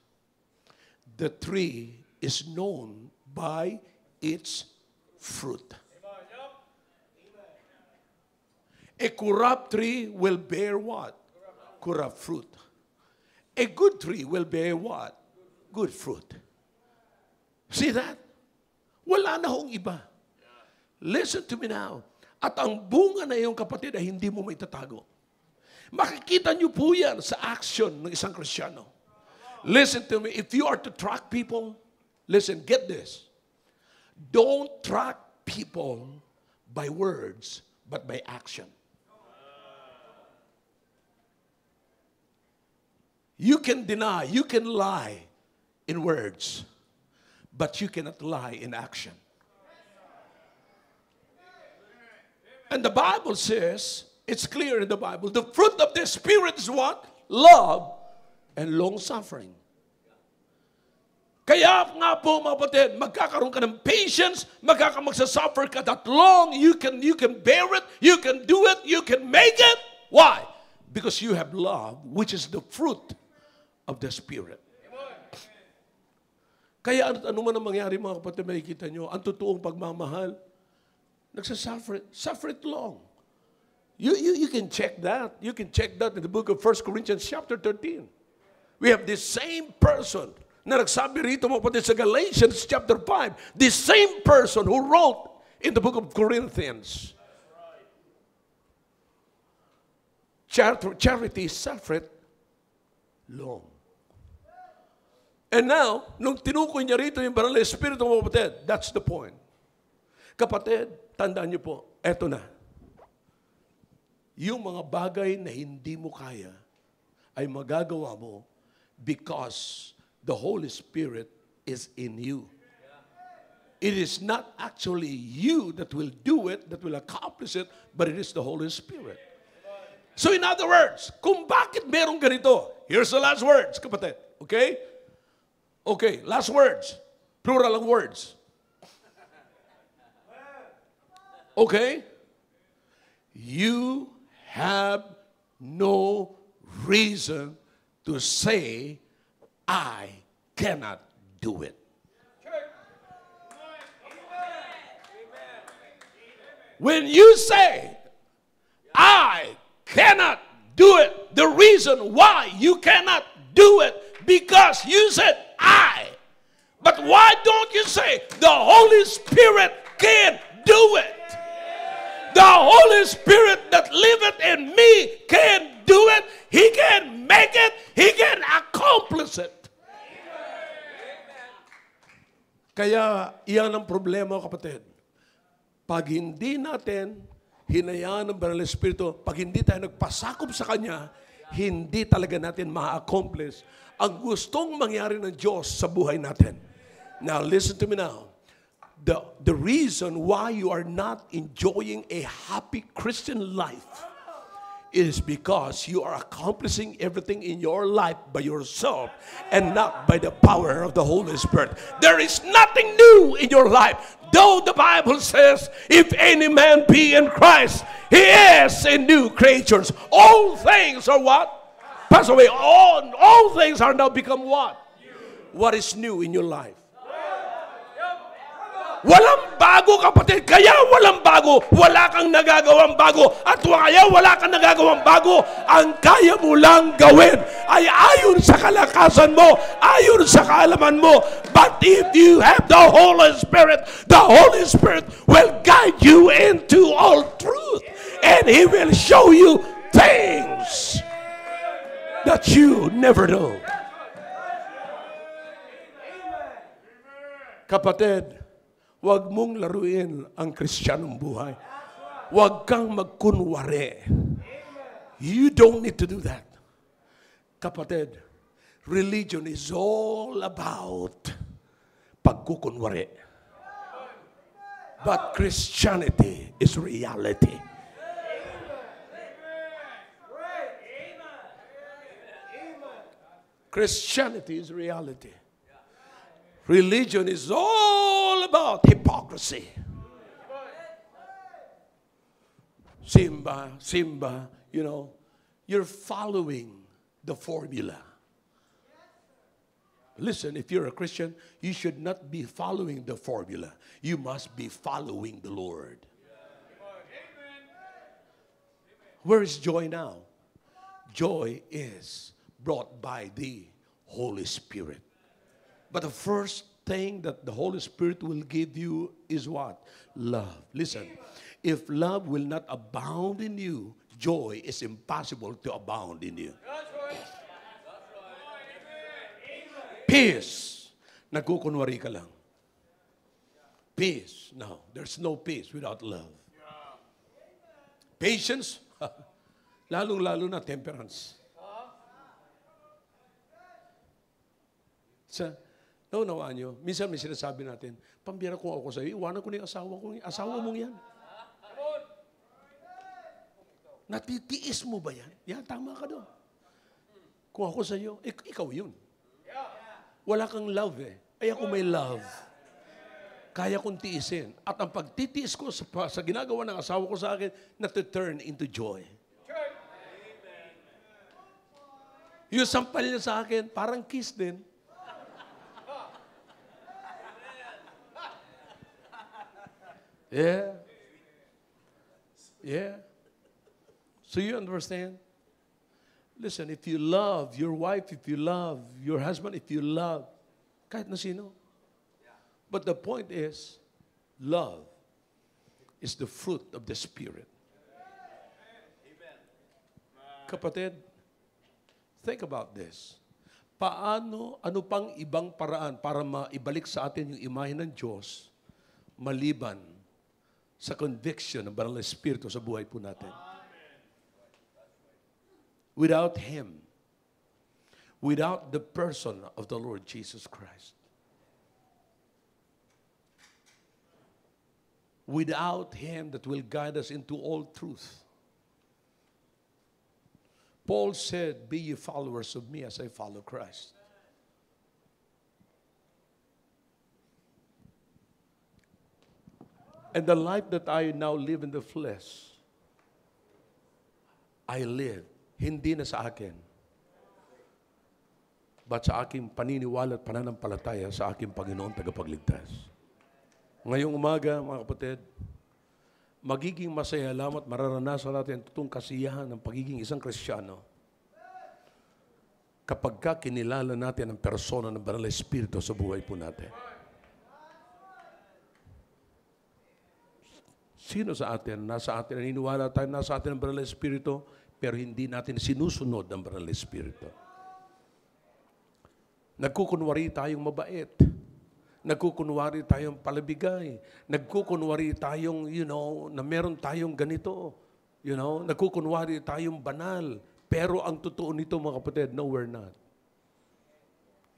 S1: the tree is known by its fruit. A corrupt tree will bear what? Corrupt fruit. A good tree will bear what? Good fruit. See that? Wala na hong iba. Listen to me now. At ang bunga na iyong kapatid ay hindi mo maitatago. Makikita niyo po yan sa action ng isang Kristiyano. Listen to me. If you are to track people, listen, get this. Don't track people by words, but by action. You can deny, you can lie in words, but you cannot lie in action. And the Bible says, it's clear in the Bible, the fruit of the Spirit is what? Love and long-suffering. Kaya nga po mga kapatid, magkakaroon ka ng patience, magsasuffer ka that long, you can bear it, you can do it, you can make it. Why? Because you have love, which is the fruit of the Spirit. Kaya ano man ang mangyari mga kapatid, makikita nyo, ang totoong pagmamahal, suffer it long. You can check that. You can check that in the book of 1 Corinthians chapter 13. We have this same person na nagsabi rito mga kapatid sa Galatians chapter 5. The same person who wrote in the book of Corinthians. Charity suffereth long. And now, nung tinukoy niya rito yung Banal na Espiritu, mga kapatid, that's the point. Kapatid, tandaan niyo po, eto na. Yung mga bagay na hindi mo kaya ay magagawa mo because the Holy Spirit is in you. It is not actually you that will do it, that will accomplish it, but it is the Holy Spirit. So in other words, kung bakit merong ganito, here's the last words, kapatid. Okay? Okay, last words. Plural ang words. Okay? You have no reason to say, I cannot do it. When you say, I cannot do it, the reason why you cannot do it, because you said, I. But why don't you say, the Holy Spirit can do it? The Holy Spirit that liveth in me can do it. He can make it. He can accomplish it. Kaya iyan ang problema, kapatid. Pag hindi natin hinayaan ng Banal na Espiritu, pag hindi tayo nagpasakop sa Kanya, hindi talaga natin ma-accomplish ang gustong mangyari ng Diyos sa buhay natin. Now, listen to me now. The reason why you are not enjoying a happy Christian life is because you are accomplishing everything in your life by yourself and not by the power of the Holy Spirit. There is nothing new in your life. Though the Bible says, if any man be in Christ, he is a new creature. All things are what? Pass away. All things are now become what? What is new in your life? Walang bago, kapatid. Kaya walang bago. Wala kang nagagawang bago. At kaya wala kang nagagawang bago, ang kaya mo lang gawin ay ayon sa kalakasan mo, ayon sa kaalaman mo. But if you have the Holy Spirit will guide you into all truth. And He will show you things that you never know. Kapatid, huwag mong laruin ang Kristiyanong buhay. Huwag kang magkunwari. You don't need to do that. Kapatid, religion is all about pagkukunwari. But Christianity is reality. Christianity is reality. Religion is all about hypocrisy. Simba, you're following the formula. Listen, if you're a Christian, you should not be following the formula. You must be following the Lord. Where is joy now? Joy is brought by the Holy Spirit. But the first thing that the Holy Spirit will give you is what? Love. Listen, if love will not abound in you, joy is impossible to abound in you. Peace. Nagkukunwari ka lang. Peace. No, there's no peace without love. Patience. Lalong-lalo na temperance. Naunawaan nyo, minsan may sinasabi natin, pambira kung ako sa'yo, iwanan ko na yung asawa mong yan. Natitiis mo ba yan? Yan, tama ka doon. Kung ako sa'yo, ikaw yun. Wala kang love eh. Ay ako may love. Kaya kong tiisin. At ang pagtitiis ko sa ginagawa ng asawa ko sa akin, na-turn into joy. Yung sampal niya sa akin, parang kiss din. Yeah. Yeah. So you understand? Listen, if you love your wife, if you love your husband, if you love, kahit na sino. But the point is, love is the fruit of the Spirit. Kapatid, think about this. Ano pang ibang paraan para maibalik sa atin yung imahe ng Diyos maliban sa conviction ng Banal na Espiritu sa buhay po natin? Without Him, without the person of the Lord Jesus Christ, without Him that will guide us into all truth. Paul said, "Be ye followers of me as I follow Christ." And the life that I now live in the flesh, I live, hindi na sa akin, but sa aking paniniwala at pananampalataya sa aking Panginoon tagapagligtas. Ngayong umaga, mga kapatid, magiging masaya lamang at mararanasan natin itong kasiyahan ng pagiging isang Kristiyano kapag kinilala natin ang persona ng Banal na Espiritu sa buhay po natin. Sino sa atin, nasa atin, naniniwala tayo, nasa atin ang Banal na Espiritu, pero hindi natin sinusunod ang Banal na Espiritu. Nagkukunwari tayong mabait. Nagkukunwari tayong palabigay. Nagkukunwari tayong, na meron tayong ganito. Nagkukunwari tayong banal. Pero ang totoo nito, mga kapatid, no, we're not.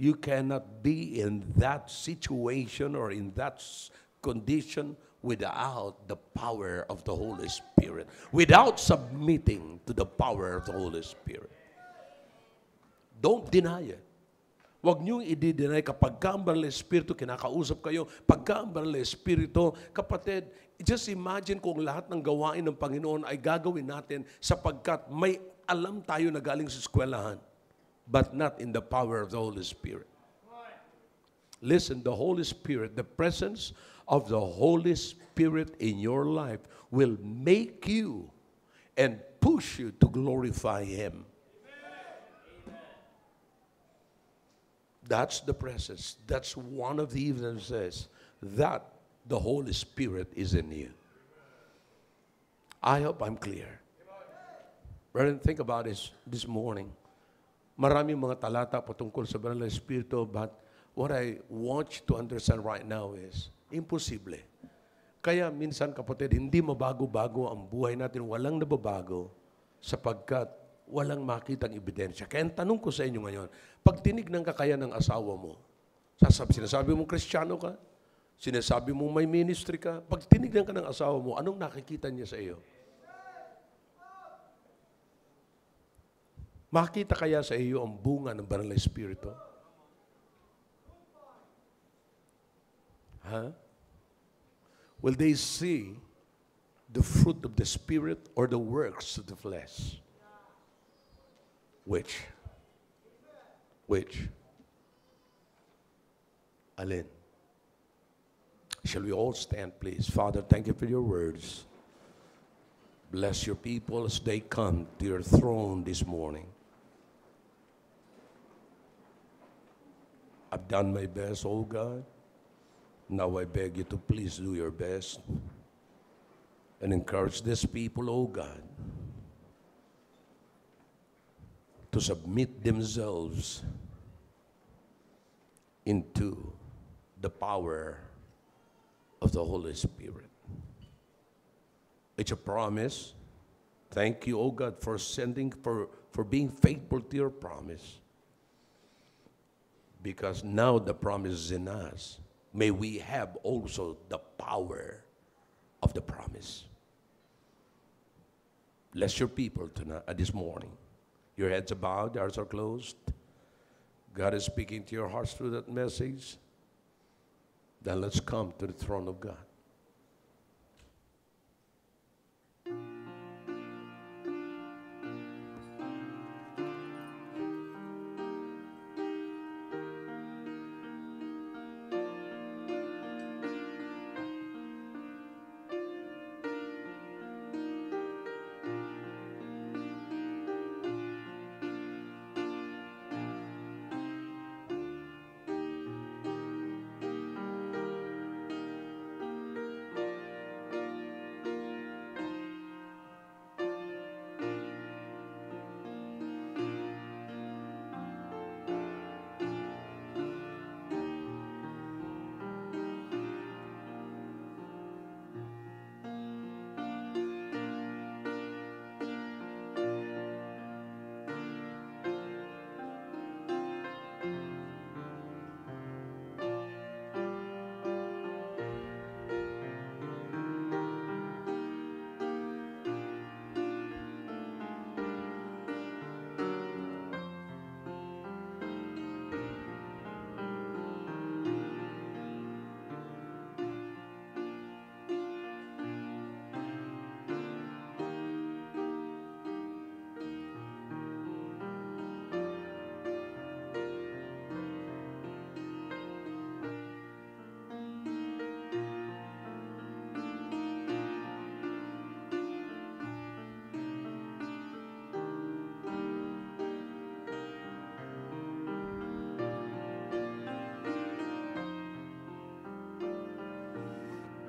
S1: You cannot be in that situation or in that condition without the power of the Holy Spirit. Without submitting to the power of the Holy Spirit. Don't deny it. Huwag niyong i-deny kapag ang Banal na Espiritu, kinakausap kayo, pagka ang Banal na Espiritu, kapatid, just imagine kung lahat ng gawain ng Panginoon ay gagawin natin sapagkat may alam tayo na galing sa eskwelahan, but not in the power of the Holy Spirit. Listen, the Holy Spirit, the presence of the Holy Spirit in your life will make you and push you to glorify Him. That's the presence. That's one of the evidences that the Holy Spirit is in you. I hope I'm clear. Brethren, think about this morning. Maraming mga talata patungkol sa Banal na Espiritu, but what I want you to understand right now is, imposible. Kaya minsan kapatid, hindi mabago-bago ang buhay natin, walang nababago sapagkat walang makitang ebidensya. Kaya ang tanong ko sa inyo ngayon, pag tinignan ka kaya ng asawa mo, sinasabi mong Kristiyano ka, sinasabi mong may ministry ka, pag tinignan ka ng asawa mo, anong nakikita niya sa iyo? Makita kaya sa iyo ang bunga ng Banal na Espiritu? Huh? Will they see the fruit of the Spirit or the works of the flesh? Which? Alin? Shall we all stand, please? Father, thank you for your words. Bless your people as they come to your throne this morning. I've done my best, oh God. Now I beg you to please do your best and encourage these people, oh God, to submit themselves into the power of the Holy Spirit. It's a promise. Thank you, oh God, for being faithful to your promise. Because now the promise is in us. May we have also the power of the promise. Bless your people tonight, this morning. Your heads are bowed, your eyes are closed. God is speaking to your hearts through that message. Then let's come to the throne of God.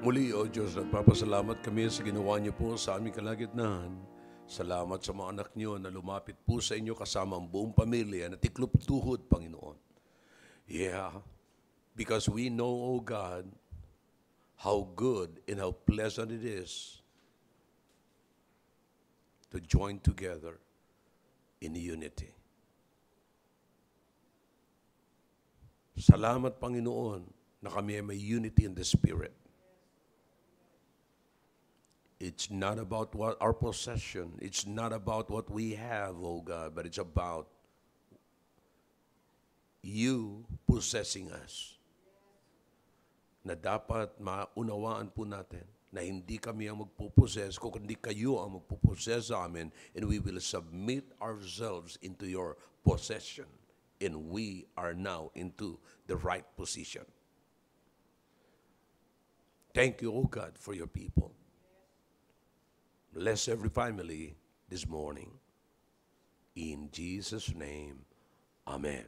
S1: Muli, O Diyos, nagpapasalamat kami sa ginawa niyo po sa aming kalagitnaan. Salamat sa mga anak niyo na lumapit po sa inyo kasama ang buong pamilya na tiklop tuhod, Panginoon. Yeah, because we know, O God, how good and how pleasant it is to join together in unity. Salamat, Panginoon, na kami ay may unity in the Spirit. It's not about what our possession. It's not about what we have, oh God, but it's about you possessing us. Na dapat maunawaan po natin na hindi kami ang magpupossess, kundi kayo ang magpupossess sa amin, and we will submit ourselves into your possession, and we are now into the right position. Thank you, oh God, for your people. Bless every family this morning. In Jesus' name, amen.